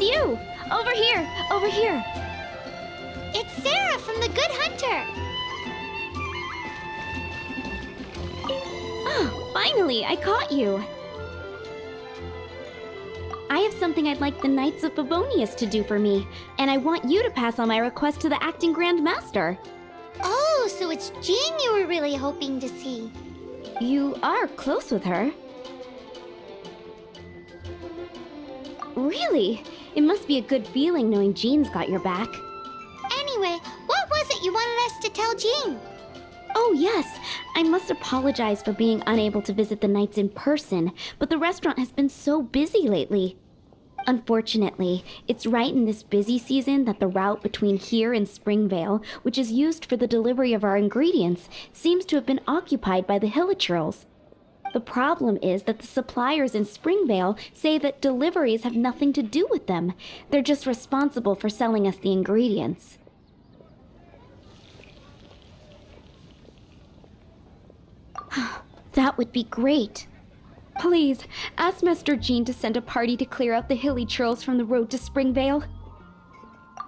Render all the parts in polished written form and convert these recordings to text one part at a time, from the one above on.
It's you! Over here! Over here! It's Sarah from the Good Hunter! Oh, finally! I caught you! I have something I'd like the Knights of Favonius to do for me, and I want you to pass on my request to the Acting Grandmaster. Oh, so it's Jean you were really hoping to see. You are close with her. Really? It must be a good feeling knowing Jean's got your back. Anyway, what was it you wanted us to tell Jean? Oh yes, I must apologize for being unable to visit the Knights in person, but the restaurant has been so busy lately. Unfortunately, it's right in this busy season that the route between here and Springvale, which is used for the delivery of our ingredients, seems to have been occupied by the Hilichurls. The problem is that the suppliers in Springvale say that deliveries have nothing to do with them. They're just responsible for selling us the ingredients. That would be great. Please, ask Master Jean to send a party to clear out the Hilichurls from the road to Springvale.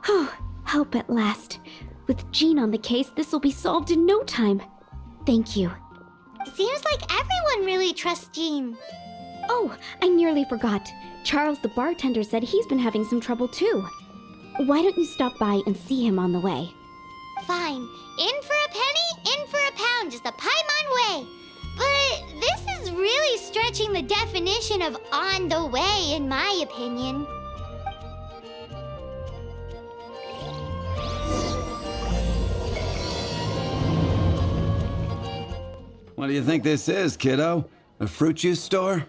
Oh, help at last. With Jean on the case, this will be solved in no time. Thank you. Seems like everyone really trusts Jean. Oh, I nearly forgot. Charles the bartender said he's been having some trouble too. Why don't you stop by and see him on the way? Fine. In for a penny, in for a pound is the Paimon way. But this is really stretching the definition of on the way, in my opinion. What do you think this is, kiddo? A fruit juice store?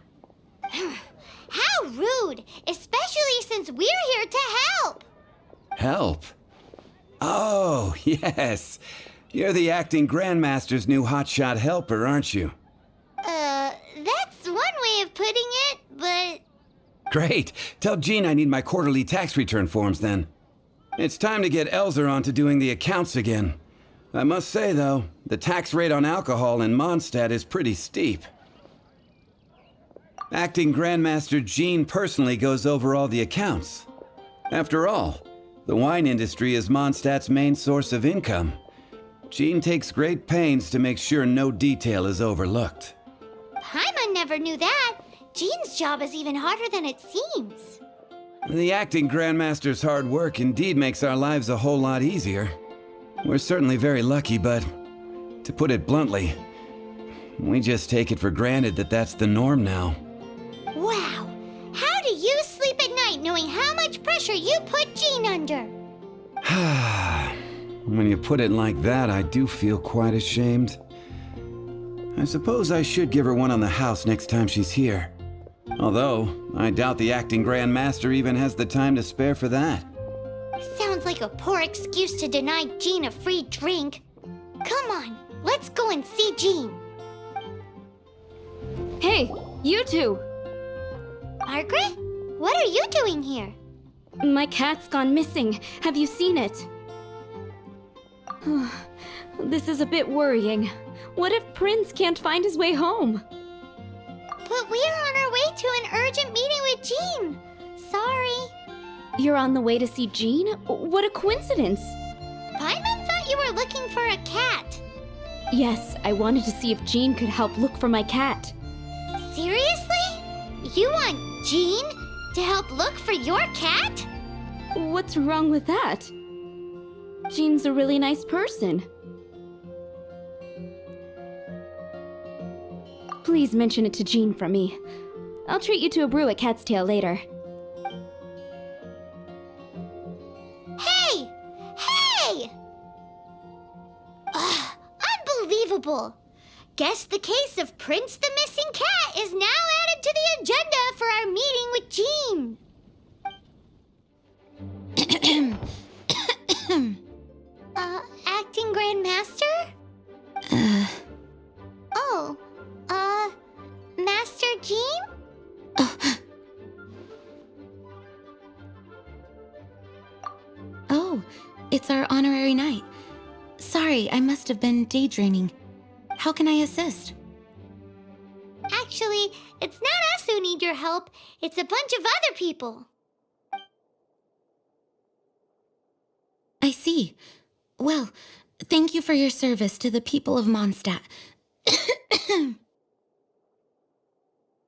How rude! Especially since we're here to help! Help? Oh, yes. You're the Acting Grandmaster's new hotshot helper, aren't you? That's one way of putting it, but... Great. Tell Jean I need my quarterly tax return forms then. It's time to get Elzer on to doing the accounts again. I must say, though, the tax rate on alcohol in Mondstadt is pretty steep. Acting Grandmaster Jean personally goes over all the accounts. After all, the wine industry is Mondstadt's main source of income. Jean takes great pains to make sure no detail is overlooked. Paimon never knew that. Jean's job is even harder than it seems. The Acting Grandmaster's hard work indeed makes our lives a whole lot easier. We're certainly very lucky, but to put it bluntly, we just take it for granted that that's the norm now. Wow. How do you sleep at night knowing how much pressure you put Jean under? When you put it like that, I do feel quite ashamed. I suppose I should give her one on the house next time she's here. Although, I doubt the Acting Grandmaster even has the time to spare for that. Sounds like a poor excuse to deny Jean a free drink. Come on, let's go and see Jean. Hey, you two! Margaret? What are you doing here? My cat's gone missing. Have you seen it? This is a bit worrying. What if Prince can't find his way home? But we are on our way to an urgent meeting with Jean. Sorry. You're on the way to see Jean? What a coincidence! Paimon thought you were looking for a cat. Yes, I wanted to see if Jean could help look for my cat. Seriously? You want Jean to help look for your cat? What's wrong with that? Jean's a really nice person. Please mention it to Jean from me. I'll treat you to a brew at Cat's Tail later. Hey! Hey! Ugh, unbelievable! Guess the case of Prince the Missing Cat is now added to the agenda for our meeting with Jean. Acting Grandmaster? Oh, Master Jean? Oh, it's our honorary knight. Sorry, I must have been daydreaming. How can I assist? Actually, it's not us who need your help. It's a bunch of other people. I see. Well, thank you for your service to the people of Mondstadt.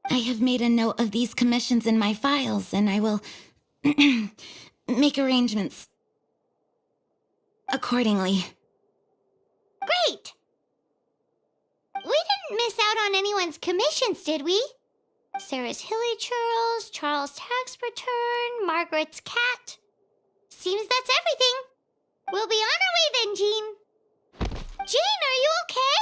I have made a note of these commissions in my files, and I will make arrangements accordingly. Great! We didn't miss out on anyone's commissions, did we? Sarah's Hilly Churls, Charles' tax return, Margaret's cat. Seems that's everything. We'll be on our way then, Jean. Jean, are you okay?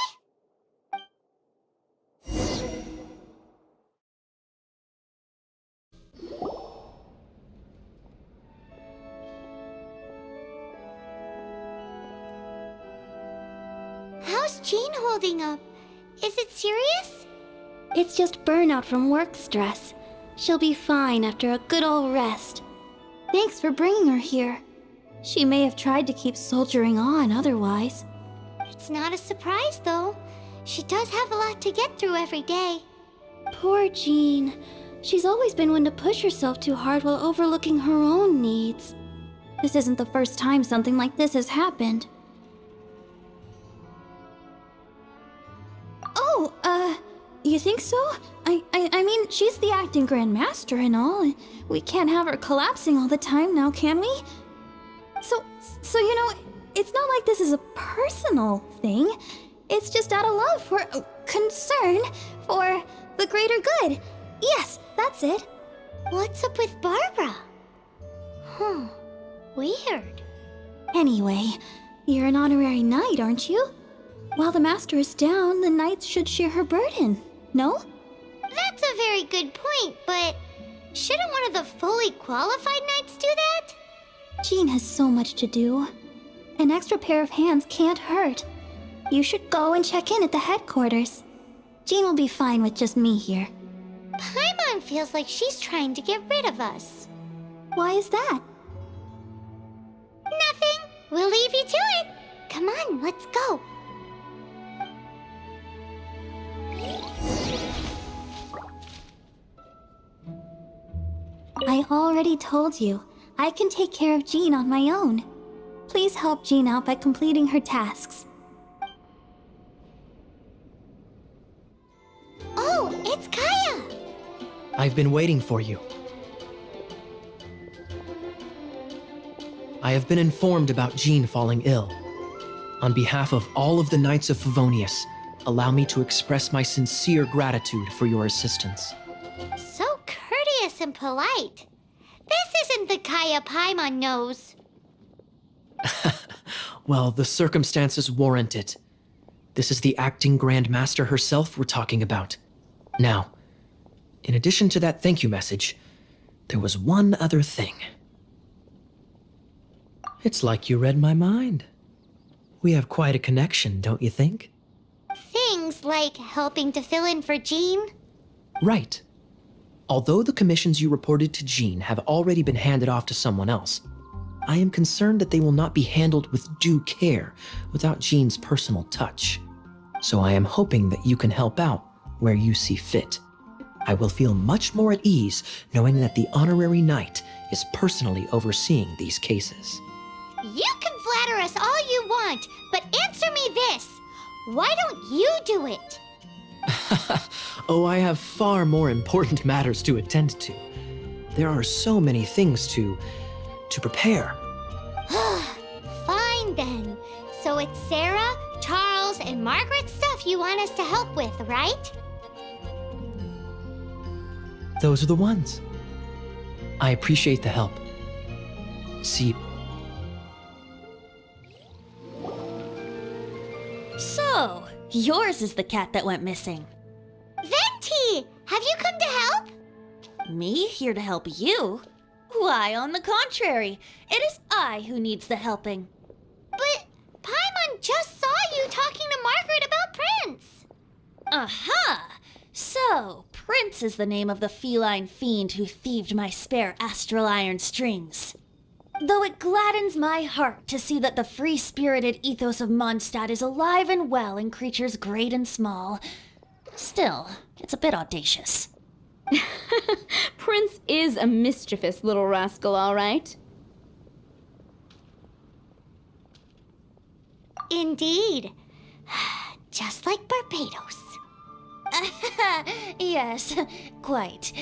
How's Jean holding up? Is it serious? It's just burnout from work stress. She'll be fine after a good old rest. Thanks for bringing her here. She may have tried to keep soldiering on otherwise. It's not a surprise, though. She does have a lot to get through every day. Poor Jean. She's always been one to push herself too hard while overlooking her own needs. This isn't the first time something like this has happened. Oh, you think so? I mean, she's the Acting Grandmaster and all, and we can't have her collapsing all the time now, can we? So, you know, it's not like this is a personal thing. It's just out of love for, concern for the greater good. Yes, that's it. What's up with Barbara? Huh. Weird. Anyway, you're an honorary knight, aren't you? While the master is down, the knights should share her burden, no? That's a very good point, but shouldn't one of the fully qualified knights do that? Jean has so much to do. An extra pair of hands can't hurt. You should go and check in at the headquarters. Jean will be fine with just me here. Paimon feels like she's trying to get rid of us. Why is that? Nothing. We'll leave you to it. Come on, let's go. I already told you. I can take care of Jean on my own. Please help Jean out by completing her tasks. Oh, it's Kaya! I've been waiting for you. I have been informed about Jean falling ill. On behalf of all of the Knights of Favonius, allow me to express my sincere gratitude for your assistance. So courteous and polite. This isn't the Kaya Paimon knows. Well, the circumstances warrant it. This is the Acting Grandmaster herself we're talking about. Now, in addition to that thank you message, there was one other thing. It's like you read my mind. We have quite a connection, don't you think? Things like helping to fill in for Jean. Right. Although the commissions you reported to Jean have already been handed off to someone else, I am concerned that they will not be handled with due care without Jean's personal touch. So I am hoping that you can help out where you see fit. I will feel much more at ease knowing that the honorary knight is personally overseeing these cases. You can flatter us all you want, but answer me this. Why don't you do it? Oh, I have far more important matters to attend to. There are so many things to prepare. Fine then. So it's Sarah, Charles, and Margaret's stuff you want us to help with, right? Those are the ones. I appreciate the help. See, So, yours is the cat that went missing. Venti! Have you come to help? Me here to help you? Why, on the contrary, it is I who needs the helping. But Paimon just saw you talking to Margaret about Prince. Aha! So, Prince is the name of the feline fiend who thieved my spare astral iron strings. Though it gladdens my heart to see that the free-spirited ethos of Mondstadt is alive and well in creatures great and small, still, it's a bit audacious. Prince is a mischievous little rascal, all right. Indeed. Just like Barbados. Yes, quite.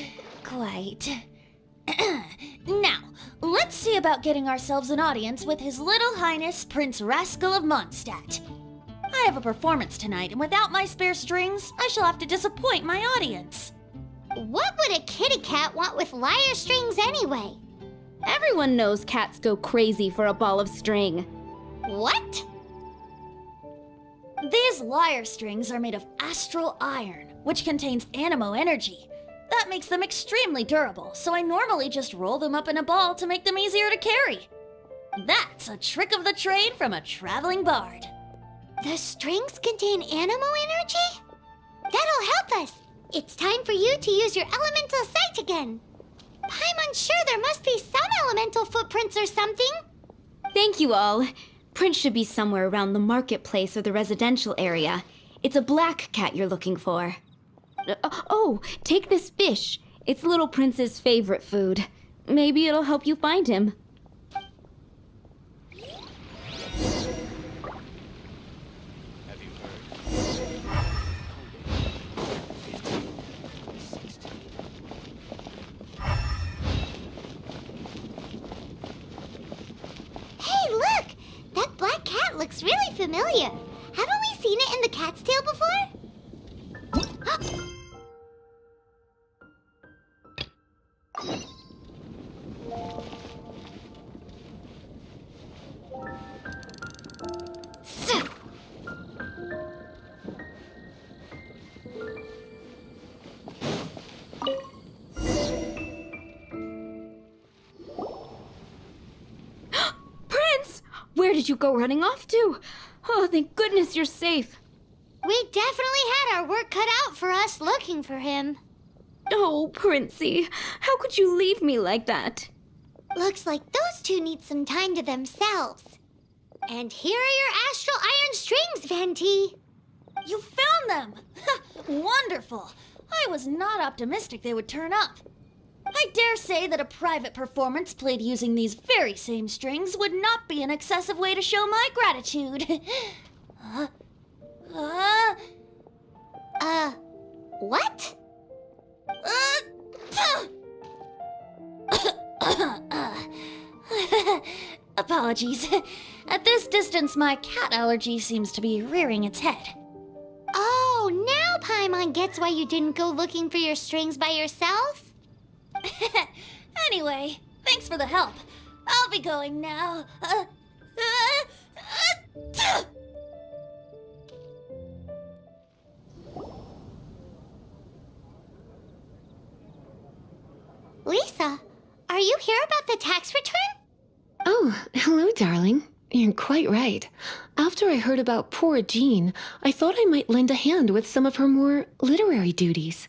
Now, let's see about getting ourselves an audience with His Little Highness Prince Rascal of Mondstadt. I have a performance tonight, and without my spare strings, I shall have to disappoint my audience. What would a kitty cat want with lyre strings anyway? Everyone knows cats go crazy for a ball of string. What? These lyre strings are made of astral iron, which contains animo energy. That makes them extremely durable, so I normally just roll them up in a ball to make them easier to carry. That's a trick of the trade from a traveling bard. The strings contain animo energy? That'll help us. It's time for you to use your elemental sight again. I'm unsure there must be some elemental footprints or something. Thank you all. Prince should be somewhere around the marketplace or the residential area. It's a black cat you're looking for. Oh, take this fish. It's Little Prince's favorite food. Maybe it'll help you find him. Hey, look! That black cat looks really familiar. Haven't we seen it in the cat's tail before? Phew. Prince! Where did you go running off to? Oh, thank goodness you're safe. We definitely had our work cut out for us looking for him. Oh, Princey, how could you leave me like that? Looks like those two need some time to themselves. And here are your astral iron strings, Venti. You found them! Wonderful! I was not optimistic they would turn up. I dare say that a private performance played using these very same strings would not be an excessive way to show my gratitude. What? Apologies. At this distance, my cat allergy seems to be rearing its head. Oh, now Paimon gets why you didn't go looking for your strings by yourself? Anyway, thanks for the help. I'll be going now. Lisa, are you here about the tax return? Oh, hello, darling. You're quite right. After I heard about poor Jean, I thought I might lend a hand with some of her more literary duties.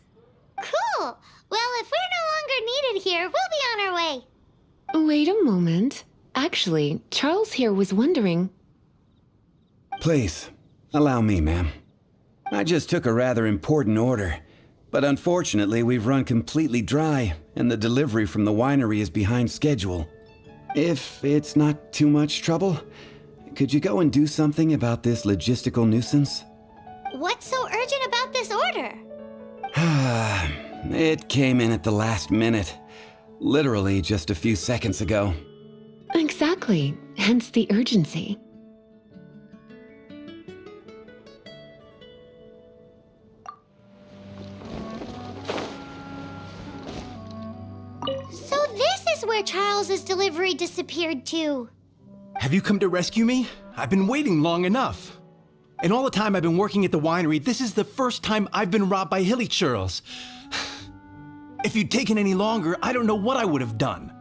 Cool. Well, if we're no longer needed here, we'll be on our way. Wait a moment. Actually, Charles here was wondering... Please, allow me, ma'am. I just took a rather important order, but unfortunately we've run completely dry, and the delivery from the winery is behind schedule. If it's not too much trouble, could you go and do something about this logistical nuisance? What's so urgent about this order? It came in at the last minute. Literally just a few seconds ago. Exactly. Hence the urgency. So this is where Charles's delivery disappeared to. Have you come to rescue me? I've been waiting long enough. In all the time I've been working at the winery, this is the first time I've been robbed by hilly churls. If you'd taken any longer, I don't know what I would have done.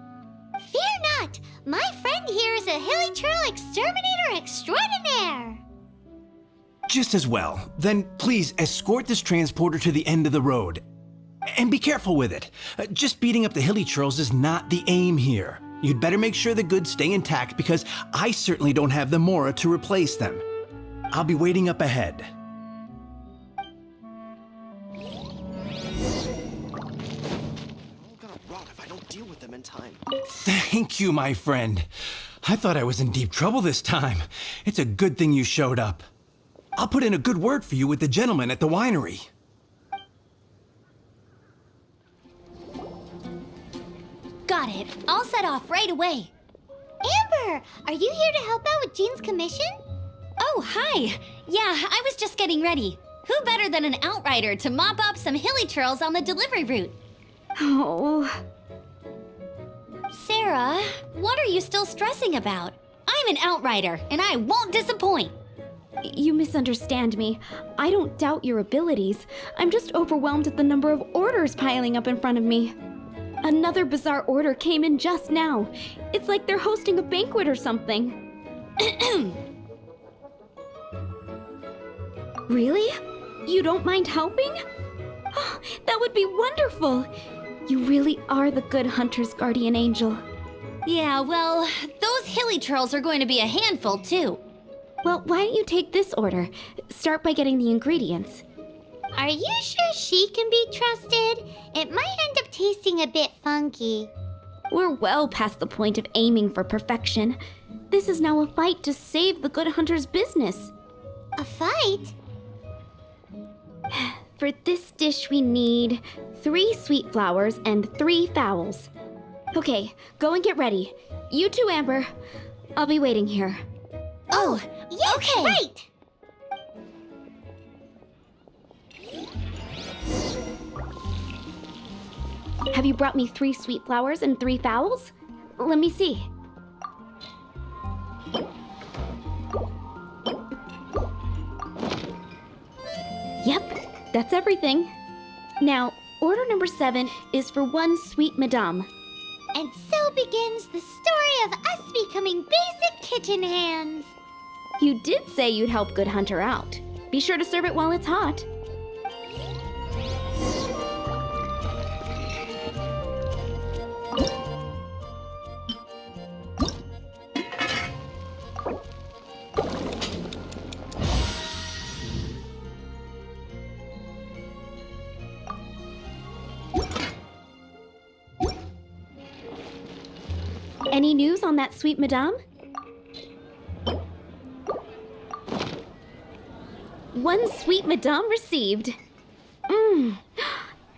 Fear not! My friend here is a hilly churl exterminator extraordinaire! Just as well. Then please escort this transporter to the end of the road. And be careful with it. Just beating up the hilly churls is not the aim here. You'd better make sure the goods stay intact because I certainly don't have the mora to replace them. I'll be waiting up ahead. Gonna rot if I don't deal with them in time. Thank you, my friend. I thought I was in deep trouble this time. It's a good thing you showed up. I'll put in a good word for you with the gentleman at the winery. Got it. I'll set off right away. Amber, are you here to help out with Jean's commission? Oh, hi. Yeah, I was just getting ready. Who better than an outrider to mop up some hilly churls on the delivery route? Oh. Sarah, what are you still stressing about? I'm an outrider, and I won't disappoint. You misunderstand me. I don't doubt your abilities. I'm just overwhelmed at the number of orders piling up in front of me. Another bizarre order came in just now. It's like they're hosting a banquet or something. Really? You don't mind helping? Oh, that would be wonderful. You really are the good hunter's guardian angel. Yeah, well, those hilly churls are going to be a handful, too. Well, why don't you take this order? Start by getting the ingredients. Are you sure she can be trusted? It might end up tasting a bit funky. We're well past the point of aiming for perfection. This is now a fight to save the good hunter's business. A fight? For this dish, we need 3 sweet flowers and 3 fowls. Okay, go and get ready. You too, Amber. I'll be waiting here. Oh, yes, okay. right! Have you brought me 3 sweet flowers and 3 fowls? Let me see. Yep, that's everything. Now, order number 7 is for 1 sweet madame. And so begins the story of us becoming basic kitchen hands. You did say you'd help Good Hunter out. Be sure to serve it while it's hot. Any news on that sweet madame? 1 sweet madame received.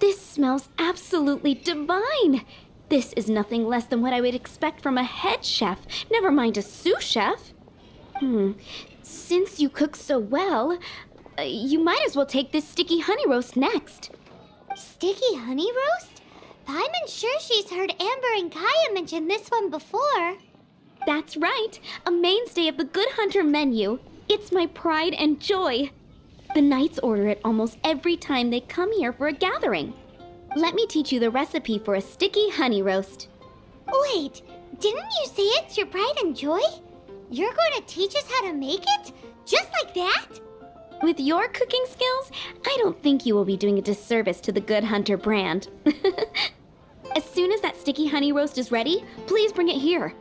This smells absolutely divine. This is nothing less than what I would expect from a head chef, never mind a sous chef. Since you cook so well, you might as well take this sticky honey roast next. Sticky honey roast? Paimon's sure she's heard Amber and Kaya mention this one before. That's right, a mainstay of the Good Hunter menu. It's my pride and joy. The knights order it almost every time they come here for a gathering. Let me teach you the recipe for a sticky honey roast. Wait, didn't you say it's your pride and joy? You're going to teach us how to make it? Just like that? With your cooking skills, I don't think you will be doing a disservice to the Good Hunter brand. As soon as that sticky honey roast is ready, please bring it here.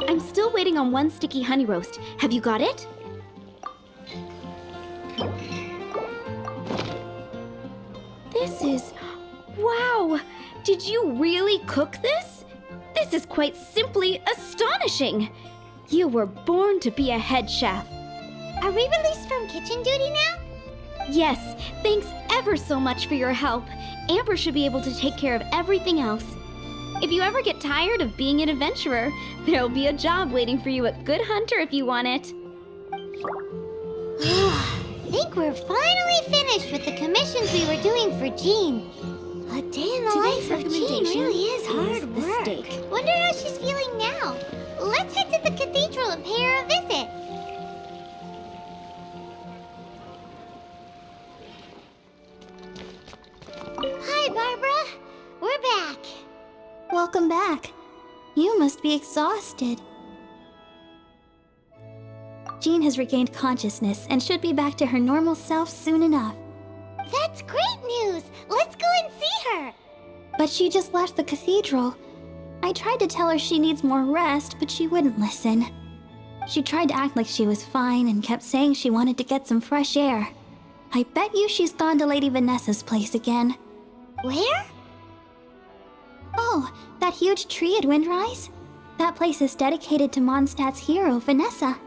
I'm still waiting on 1 sticky honey roast. Have you got it? This is... Wow! Did you really cook this? This is quite simply astonishing! You were born to be a head chef. Are we released from kitchen duty now? Yes, thanks ever so much for your help. Amber should be able to take care of everything else. If you ever get tired of being an adventurer, there'll be a job waiting for you at Good Hunter if you want it. I think we're finally finished with the commissions we were doing for Jean. A day in the life of Jean really is hard work. Steak. Wonder how she's feeling now. Let's head to the cathedral and pay her a visit. Hi, Barbara. We're back. Welcome back. You must be exhausted. Jean has regained consciousness and should be back to her normal self soon enough. That's great news! Let's go and see her! But she just left the cathedral. I tried to tell her she needs more rest, but she wouldn't listen. She tried to act like she was fine and kept saying she wanted to get some fresh air. I bet you she's gone to Lady Vanessa's place again. Where? Oh, that huge tree at Windrise? That place is dedicated to Mondstadt's hero, Vanessa.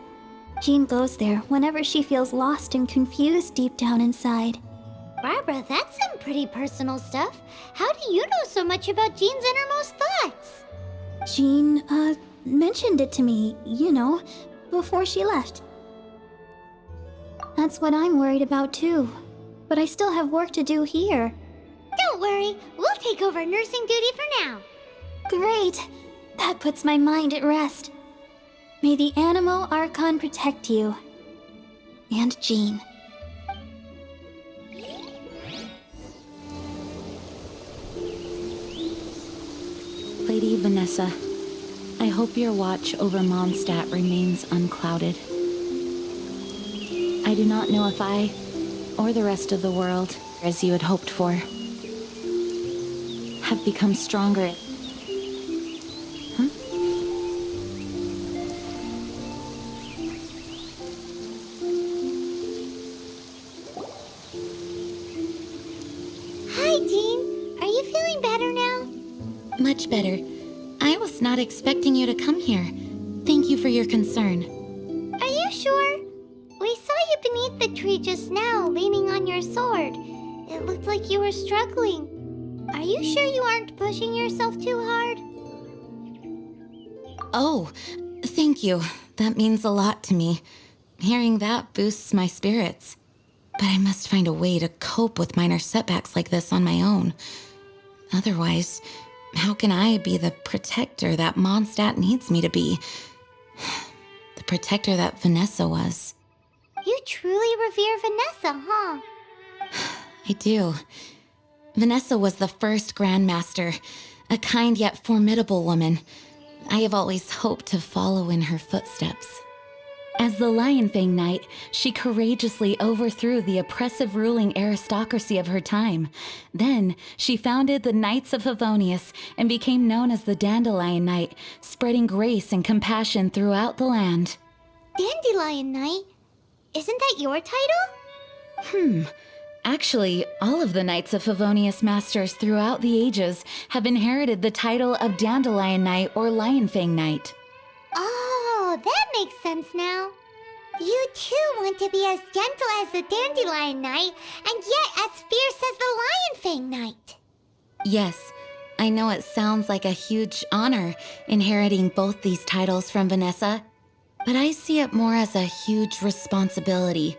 Jean goes there whenever she feels lost and confused deep down inside. Barbara, that's some pretty personal stuff. How do you know so much about Jean's innermost thoughts? Jean, mentioned it to me, before she left. That's what I'm worried about too. But I still have work to do here. Don't worry, we'll take over nursing duty for now. Great! That puts my mind at rest. May the Animo Archon protect you. And Jean. Lady Vanessa, I hope your watch over Mondstadt remains unclouded. I do not know if I, or the rest of the world, as you had hoped for, have become stronger. Hi, Jean. Are you feeling better now? Much better. I was not expecting you to come here. Thank you for your concern. Are you sure? We saw you beneath the tree just now, leaning on your sword. It looked like you were struggling. Are you sure you aren't pushing yourself too hard? Oh, thank you. That means a lot to me. Hearing that boosts my spirits. But I must find a way to cope with minor setbacks like this on my own. Otherwise, how can I be the protector that Mondstadt needs me to be? The protector that Vanessa was. You truly revere Vanessa, huh? I do. Vanessa was the first Grandmaster, a kind yet formidable woman. I have always hoped to follow in her footsteps. As the Lionfang Knight, she courageously overthrew the oppressive ruling aristocracy of her time. Then, she founded the Knights of Favonius and became known as the Dandelion Knight, spreading grace and compassion throughout the land. Dandelion Knight? Isn't that your title? Actually, all of the Knights of Favonius Masters throughout the ages have inherited the title of Dandelion Knight or Lionfang Knight. Oh, that makes sense now. You too want to be as gentle as the Dandelion Knight, and yet as fierce as the Lionfang Knight. Yes, I know it sounds like a huge honor inheriting both these titles from Vanessa, but I see it more as a huge responsibility.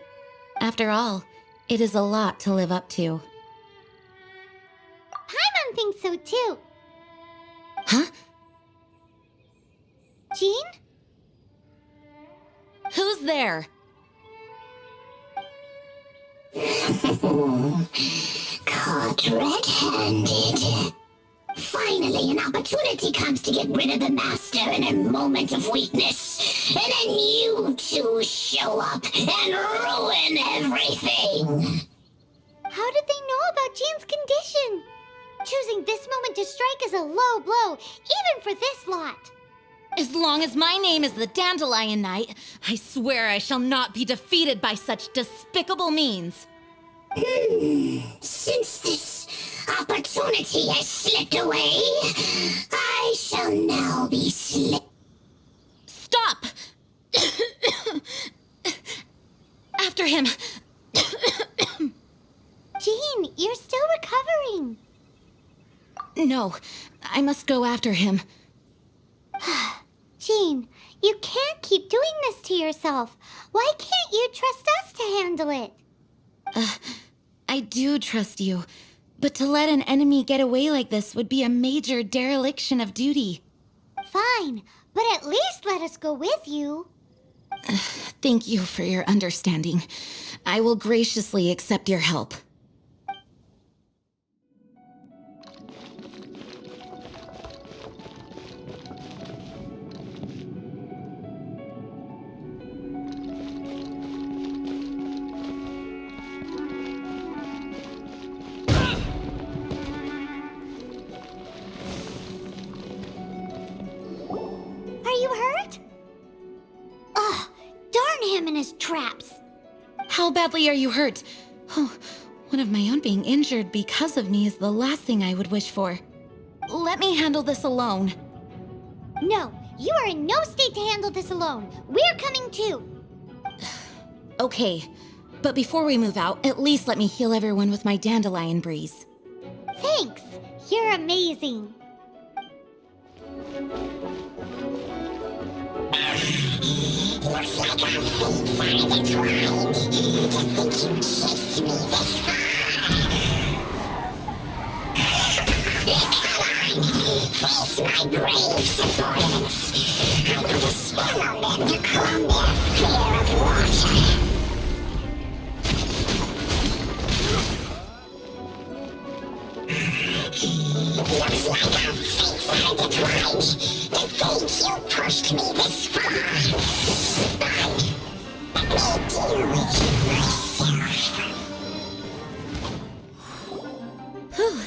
After all, it is a lot to live up to. Paimon thinks so too. Huh? Jean? Who's there? Caught red-handed. Finally, an opportunity comes to get rid of the master in a moment of weakness. And then you two show up and ruin everything. How did they know about Jean's condition? Choosing this moment to strike is a low blow, even for this lot. As long as my name is the Dandelion Knight, I swear I shall not be defeated by such despicable means. Since this opportunity has slipped away, I shall now be Stop! After him! Jean, you're still recovering. No, I must go after him. Jean, you can't keep doing this to yourself. Why can't you trust us to handle it? I do trust you, but to let an enemy get away like this would be a major dereliction of duty. Fine, but at least let us go with you. Thank you for your understanding. I will graciously accept your help. his traps. How badly are you hurt? Oh, one of my own being injured because of me is the last thing I would wish for. Let me handle this alone. No, you are in no state to handle this alone. We're coming too. Okay, but before we move out, at least let me heal everyone with my dandelion breeze. Thanks. You're amazing. Looks like our fate finds its right. To think you chased me this far. Face my grave subordinates. I put a spell on them to calm their fear of water. Looks like our fate finds its right. To think you pushed me this far. Let me deal with you myself. Whew.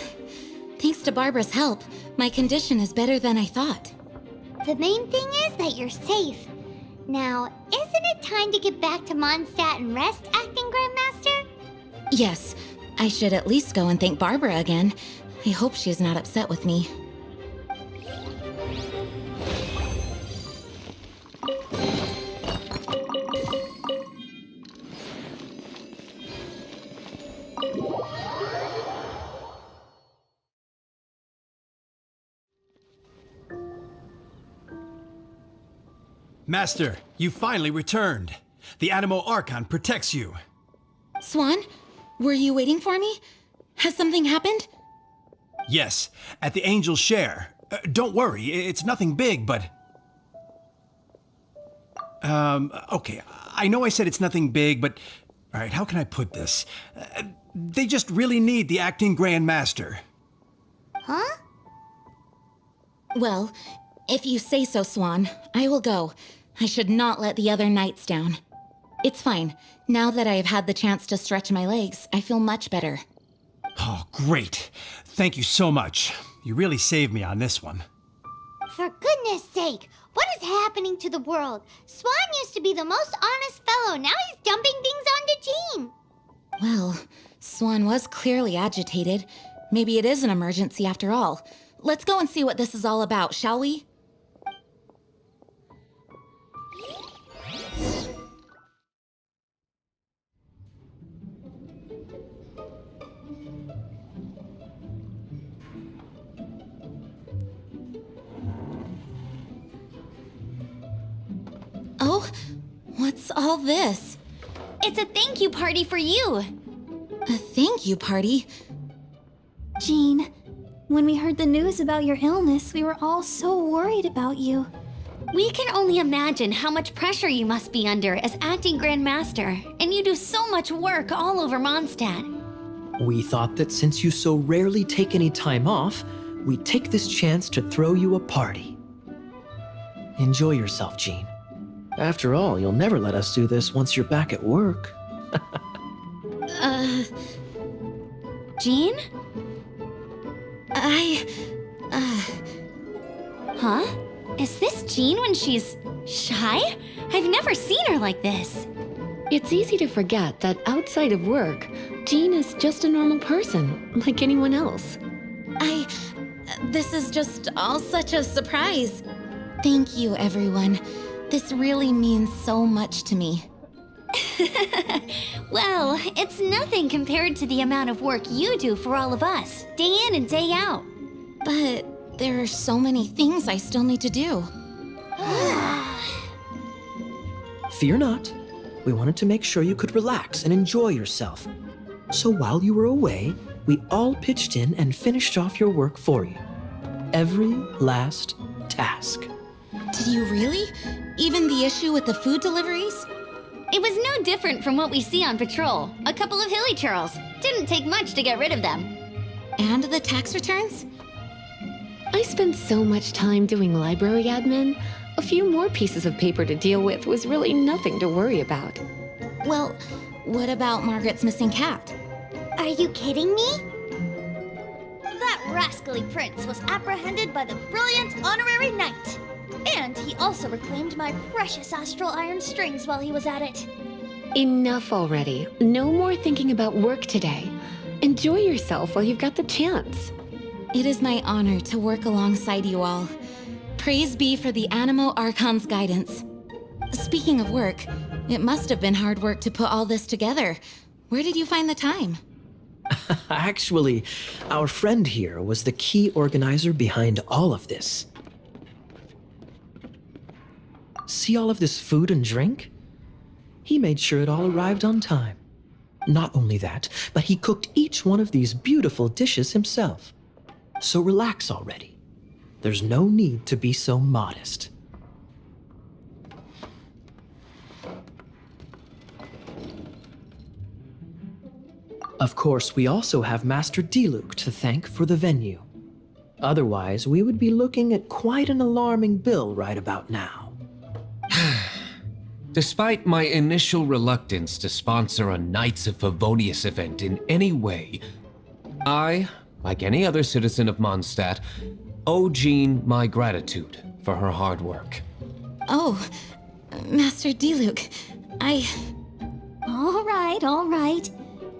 Thanks to Barbara's help, my condition is better than I thought. The main thing is that you're safe. Now, isn't it time to get back to Mondstadt and rest, Acting Grandmaster? Yes, I should at least go and thank Barbara again. I hope she's not upset with me. Master, you finally returned. The Animo Archon protects you. Swan, were you waiting for me? Has something happened? Yes, at the Angel's Share. Don't worry, it's nothing big, but... okay, I know I said it's nothing big, but... Alright, how can I put this? They just really need the Acting Grandmaster. Huh? Well, if you say so, Swan, I will go. I should not let the other knights down. It's fine. Now that I have had the chance to stretch my legs, I feel much better. Oh, great. Thank you so much. You really saved me on this one. For goodness sake, what is happening to the world? Swan used to be the most honest fellow. Now he's dumping things onto Jean. Well, Swan was clearly agitated. Maybe it is an emergency after all. Let's go and see what this is all about, shall we? Oh, what's all this? It's a thank you party for you. A thank you party? Jean, when we heard the news about your illness, we were all so worried about you. We can only imagine how much pressure you must be under as Acting Grandmaster, and you do so much work all over Mondstadt. We thought that since you so rarely take any time off, we'd take this chance to throw you a party. Enjoy yourself, Jean. After all, you'll never let us do this once you're back at work. Jean? Huh? Is this Jean when she's shy? I've never seen her like this. It's easy to forget that outside of work, Jean is just a normal person, like anyone else. This is just all such a surprise. Thank you, everyone. This really means so much to me. Well, it's nothing compared to the amount of work you do for all of us, day in and day out. But there are so many things I still need to do. Fear not. We wanted to make sure you could relax and enjoy yourself. So while you were away, we all pitched in and finished off your work for you. Every last task. Did you really? Even the issue with the food deliveries? It was no different from what we see on patrol. A couple of hilly churls. Didn't take much to get rid of them. And the tax returns? I spent so much time doing library admin. A few more pieces of paper to deal with was really nothing to worry about. Well, what about Margaret's missing cat? Are you kidding me? That rascally prince was apprehended by the brilliant honorary knight. And he also reclaimed my precious astral iron strings while he was at it. Enough already. No more thinking about work today. Enjoy yourself while you've got the chance. It is my honor to work alongside you all. Praise be for the Animo Archon's guidance. Speaking of work, it must have been hard work to put all this together. Where did you find the time? Actually, our friend here was the key organizer behind all of this. See all of this food and drink? He made sure it all arrived on time. Not only that, but he cooked each one of these beautiful dishes himself. So relax already. There's no need to be so modest. Of course, we also have Master Diluc to thank for the venue. Otherwise, we would be looking at quite an alarming bill right about now. Despite my initial reluctance to sponsor a Knights of Favonius event in any way, I, like any other citizen of Mondstadt, owe Jean my gratitude for her hard work. Oh, Master Diluc, All right.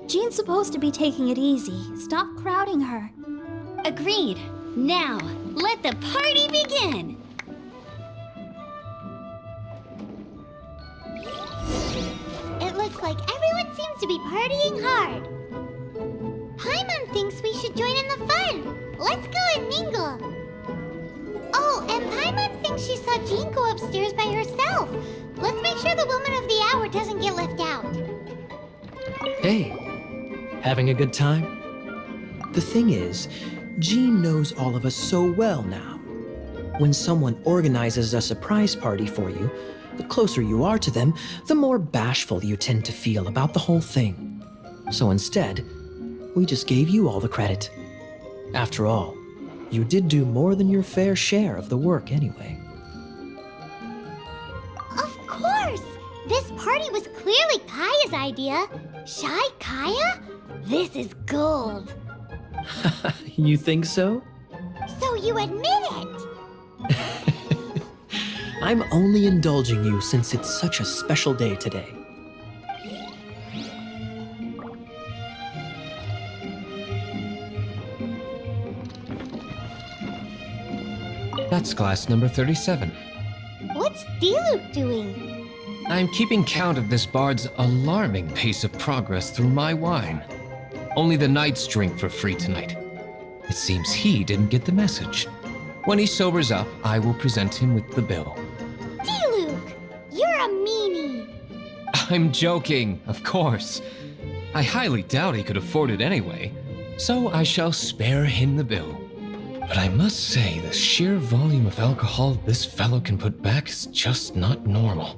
Jean's supposed to be taking it easy. Stop crowding her. Agreed. Now, let the party begin! It looks like everyone seems to be partying hard. Paimon thinks we should join in the fun. Let's go and mingle. Oh, and Paimon thinks she saw Jean go upstairs by herself. Let's make sure the woman of the hour doesn't get left out. Hey, having a good time? The thing is, Jean knows all of us so well now. When someone organizes a surprise party for you, the closer you are to them, the more bashful you tend to feel about the whole thing. So instead, we just gave you all the credit. After all, you did do more than your fair share of the work anyway. Of course! This party was clearly Kaya's idea. Shy Kaya? This is gold. You think so? So you admit it? I'm only indulging you since it's such a special day today. That's class number 37. What's Diluc doing? I'm keeping count of this bard's alarming pace of progress through my wine. Only the knights drink for free tonight. It seems he didn't get the message. When he sobers up, I will present him with the bill. Diluc, you're a meanie. I'm joking, of course. I highly doubt he could afford it anyway, so I shall spare him the bill. But I must say, the sheer volume of alcohol this fellow can put back is just not normal.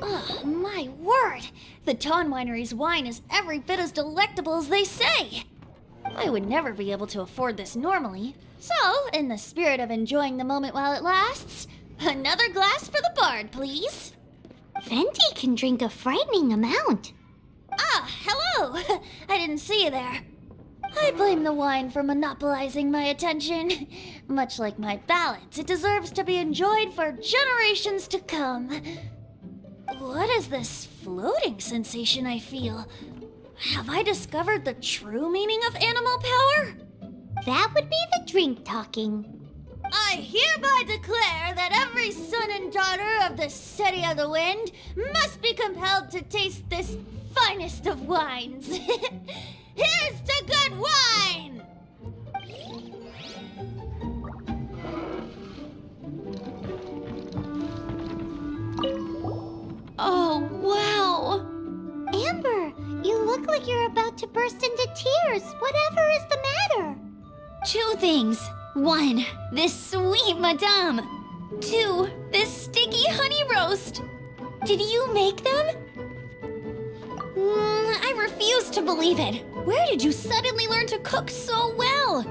Ugh, my word! The Ton Winery's wine is every bit as delectable as they say! I would never be able to afford this normally. So, in the spirit of enjoying the moment while it lasts, another glass for the bard, please. Venti can drink a frightening amount. Ah, hello! I didn't see you there. I blame the wine for monopolizing my attention. Much like my ballads, it deserves to be enjoyed for generations to come. What is this floating sensation I feel? Have I discovered the true meaning of animal power? That would be the drink talking. I hereby declare that every son and daughter of the City of the Wind must be compelled to taste this finest of wines. Here's to good wine! Oh, wow! Amber, you look like you're about to burst into tears. Whatever is the matter? 2 things. 1, this sweet madame. 2, this sticky honey roast. Did you make them? I refuse to believe it. Where did you suddenly learn to cook so well?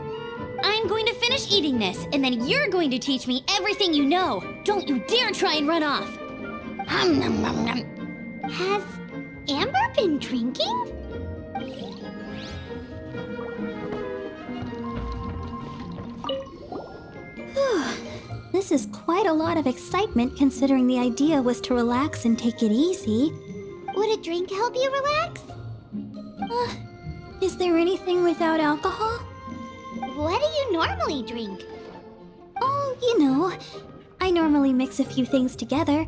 I'm going to finish eating this, and then you're going to teach me everything you know. Don't you dare try and run off. Has Amber been drinking? This is quite a lot of excitement considering the idea was to relax and take it easy. Would a drink help you relax? Is there anything without alcohol? What do you normally drink? Oh, you know, I normally mix a few things together,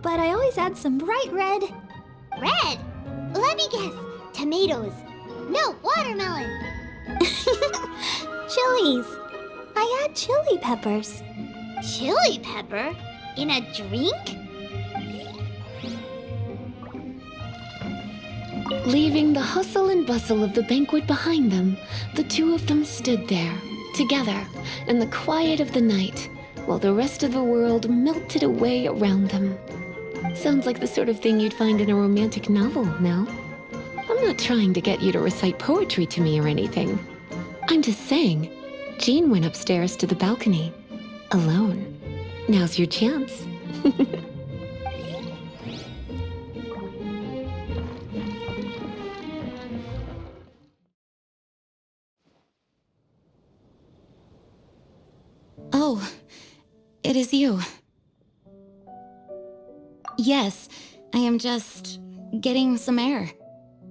but I always add some bright red. Red? Let me guess. Tomatoes. No, watermelon. Chilies. I add chili peppers. Chili pepper? In a drink? Leaving the hustle and bustle of the banquet behind them, the two of them stood there, together, in the quiet of the night, while the rest of the world melted away around them. Sounds like the sort of thing you'd find in a romantic novel, no? I'm not trying to get you to recite poetry to me or anything. I'm just saying, Jean went upstairs to the balcony, alone. Now's your chance. Oh, it is you. Yes, I am just getting some air.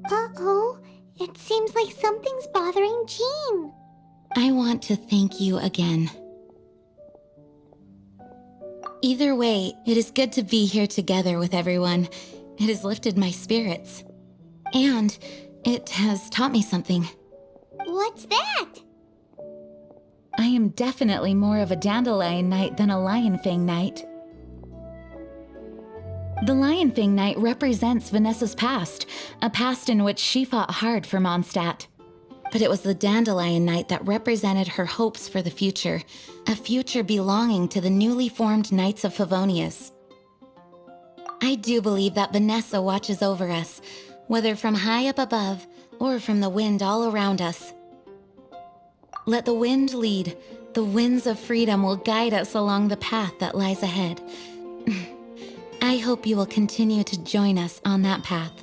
Uh-oh. It seems like something's bothering Jean. I want to thank you again. Either way, it is good to be here together with everyone. It has lifted my spirits. And it has taught me something. What's that? I am definitely more of a Dandelion Knight than a Lionfang Knight. The Lionfang Knight represents Vanessa's past, a past in which she fought hard for Mondstadt. But it was the Dandelion Knight that represented her hopes for the future, a future belonging to the newly formed Knights of Favonius. I do believe that Vanessa watches over us, whether from high up above or from the wind all around us. Let the wind lead. The winds of freedom will guide us along the path that lies ahead. I hope you will continue to join us on that path.